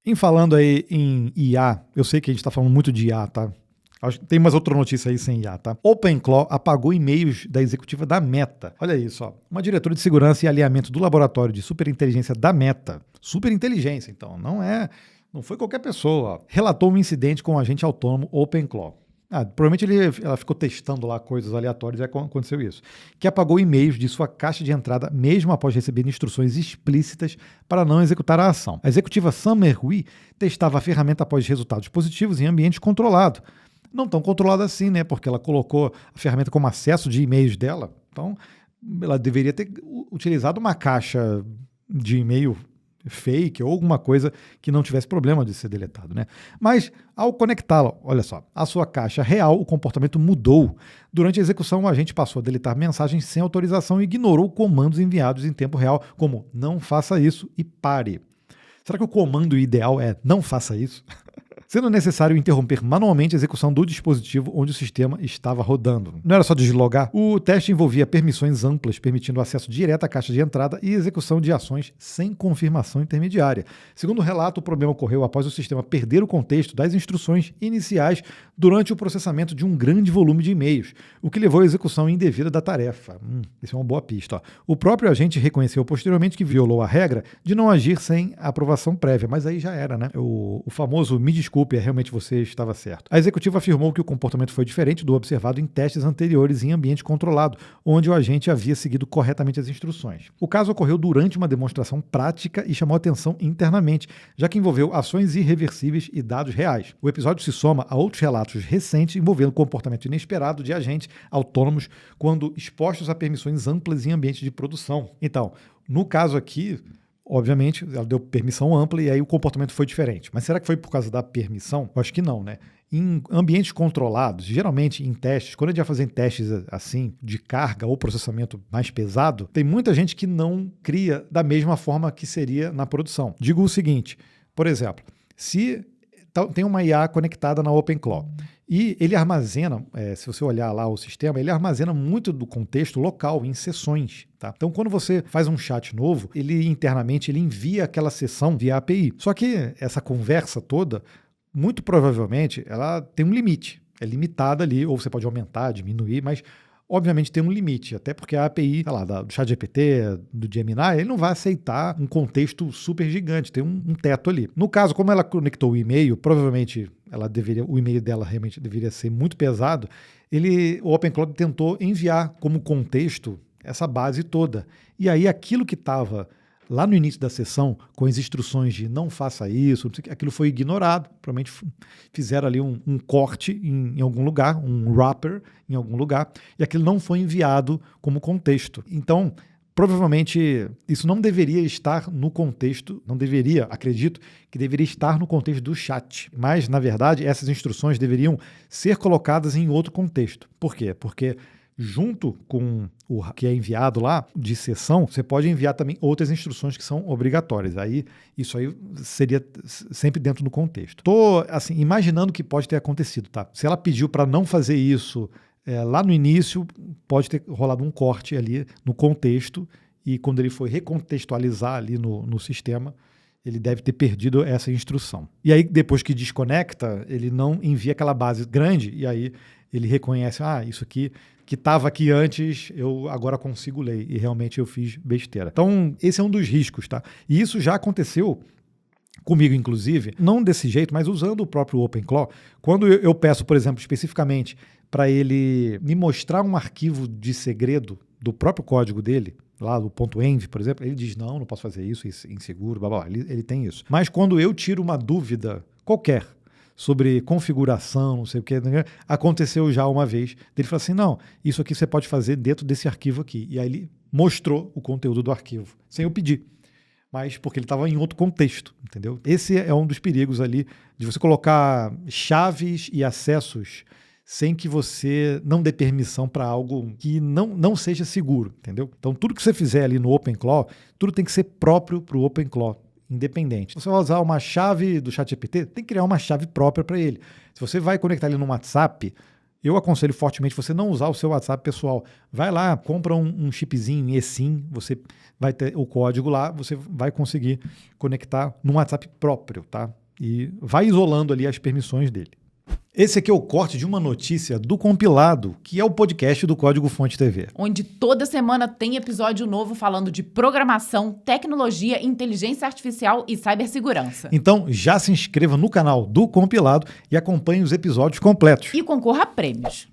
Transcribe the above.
Em falando aí em IA, eu sei que a gente está falando muito de IA, tá? Tem mais outra notícia aí sem IA, tá? OpenClaw apagou e-mails da executiva da Meta. Olha isso, ó. Uma diretora de segurança e alinhamento do laboratório de superinteligência da Meta. Superinteligência, então, não foi qualquer pessoa, ó. Relatou um incidente com o agente autônomo OpenClaw. Provavelmente ela ficou testando lá coisas aleatórias e aconteceu isso. Que apagou e-mails de sua caixa de entrada mesmo após receber instruções explícitas para não executar a ação. A executiva Summer Hui testava a ferramenta após resultados positivos em ambiente controlado. Não tão controlado assim, né? Porque ela colocou a ferramenta como acesso de e-mails dela. Então, ela deveria ter utilizado uma caixa de e-mail fake ou alguma coisa que não tivesse problema de ser deletado, né? Mas ao conectá-la, olha só, à sua caixa real, o comportamento mudou. Durante a execução, o agente passou a deletar mensagens sem autorização e ignorou comandos enviados em tempo real, como não faça isso e pare. Será que o comando ideal é não faça isso? Sendo necessário interromper manualmente a execução do dispositivo onde o sistema estava rodando. Não era só deslogar. O teste envolvia permissões amplas, permitindo acesso direto à caixa de entrada e execução de ações sem confirmação intermediária. Segundo o relato, o problema ocorreu após o sistema perder o contexto das instruções iniciais durante o processamento de um grande volume de e-mails, o que levou à execução indevida da tarefa. Isso é uma boa pista. Ó. O próprio agente reconheceu posteriormente que violou a regra de não agir sem aprovação prévia, mas aí já era, né? O famoso me desculpe, realmente você estava certo. A executiva afirmou que o comportamento foi diferente do observado em testes anteriores em ambiente controlado, onde o agente havia seguido corretamente as instruções. O caso ocorreu durante uma demonstração prática e chamou atenção internamente, já que envolveu ações irreversíveis e dados reais. O episódio se soma a outros relatos recentes envolvendo comportamento inesperado de agentes autônomos quando expostos a permissões amplas em ambiente de produção. Então, no caso aqui, obviamente, ela deu permissão ampla e aí o comportamento foi diferente. Mas será que foi por causa da permissão? Eu acho que não, né? Em ambientes controlados, geralmente em testes, quando a gente vai fazer testes assim, de carga ou processamento mais pesado, tem muita gente que não cria da mesma forma que seria na produção. Digo o seguinte, por exemplo, se tem uma IA conectada na OpenClaw e ele armazena, se você olhar lá o sistema, ele armazena muito do contexto local em sessões. Tá? Então, quando você faz um chat novo, ele internamente envia aquela sessão via API. Só que essa conversa toda, muito provavelmente, ela tem um limite. É limitada ali, ou você pode aumentar, diminuir, mas obviamente tem um limite, até porque a API, sei lá, do ChatGPT, do Gemini, ele não vai aceitar um contexto super gigante, tem um teto ali. No caso, como ela conectou o e-mail, provavelmente o e-mail dela realmente deveria ser muito pesado, o OpenClaw tentou enviar como contexto essa base toda. E aí aquilo que estava lá no início da sessão, com as instruções de não faça isso, aquilo foi ignorado, provavelmente fizeram ali um corte em algum lugar, um wrapper em algum lugar, e aquilo não foi enviado como contexto. Então, provavelmente, isso não deveria estar no contexto, acredito, que deveria estar no contexto do chat. Mas, na verdade, essas instruções deveriam ser colocadas em outro contexto. Por quê? Porque junto com o que é enviado lá de sessão, você pode enviar também outras instruções que são obrigatórias. Isso aí seria sempre dentro do contexto. Estou assim, imaginando que pode ter acontecido, tá? Se ela pediu para não fazer isso lá no início, pode ter rolado um corte ali no contexto e quando ele foi recontextualizar ali no sistema, ele deve ter perdido essa instrução. E aí, depois que desconecta, ele não envia aquela base grande e aí ele reconhece, isso aqui que estava aqui antes, eu agora consigo ler e realmente eu fiz besteira. Então, esse é um dos riscos, tá? E isso já aconteceu comigo, inclusive, não desse jeito, mas usando o próprio OpenClaw. Quando eu peço, por exemplo, especificamente para ele me mostrar um arquivo de segredo do próprio código dele, lá do .env, por exemplo, ele diz, não posso fazer isso, inseguro, blá, blá, ele tem isso. Mas quando eu tiro uma dúvida qualquer sobre configuração, não sei o que, aconteceu já uma vez. Ele falou assim, não, isso aqui você pode fazer dentro desse arquivo aqui. E aí ele mostrou o conteúdo do arquivo, sem eu pedir. Mas porque ele estava em outro contexto, entendeu? Esse é um dos perigos ali de você colocar chaves e acessos sem que você não dê permissão para algo que não seja seguro, entendeu? Então, tudo que você fizer ali no OpenClaw, tudo tem que ser próprio para o OpenClaw, independente. Você vai usar uma chave do ChatGPT, tem que criar uma chave própria para ele. Se você vai conectar ele no WhatsApp, eu aconselho fortemente você não usar o seu WhatsApp pessoal. Vai lá, compra um chipzinho eSIM, você vai ter o código lá, você vai conseguir conectar no WhatsApp próprio, tá? E vai isolando ali as permissões dele. Esse aqui é o corte de uma notícia do Compilado, que é o podcast do Código Fonte TV. Onde toda semana tem episódio novo falando de programação, tecnologia, inteligência artificial e cibersegurança. Então já se inscreva no canal do Compilado e acompanhe os episódios completos. E concorra a prêmios.